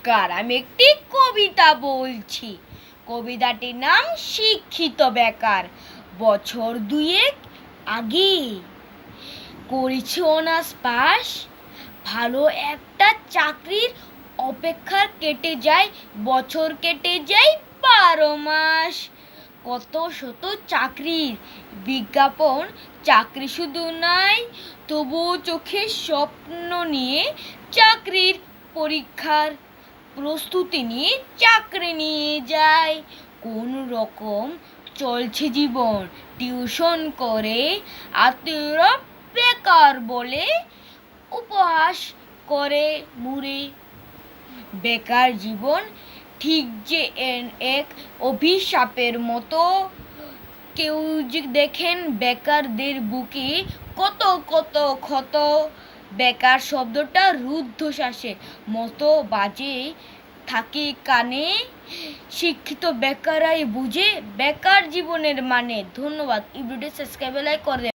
নমস্কার, আমি একটি কবিতা বলছি। কবিতাটির নাম শিক্ষিত বেকার। বছর দুয়েক আগে করেছি অনার্স পাস, ভালো একটা চাকরির অপেক্ষার কেটে যায় বছর, কেটে যায় 12 মাস। কত শত চাকরির বিজ্ঞাপন, চাকরি শুধু নাই, তবুও চোখে স্বপ্ন নিয়ে চাকরির পরীক্ষার প্রস্তুতি নিয়ে চাকরি নিয়ে যায়। কোন রকম চলছে জীবন, টিউশন করে আত্মীয়রা বেকার বলে উপহাস করে মুড়ে। বেকার জীবন ঠিক যে এক অভিশাপের মতো। কেউ যে দেখেন বেকারদের বুকে কত কত ক্ষত। বেকার শব্দটা রুদ্ধশ্বাসের মতো বাজে থাকে কানে। শিক্ষিত বেকাররাই বুঝে বেকার জীবনের মানে। ধন্যবাদ। এই ভিডিওটি সাবস্ক্রাইব লাইক করে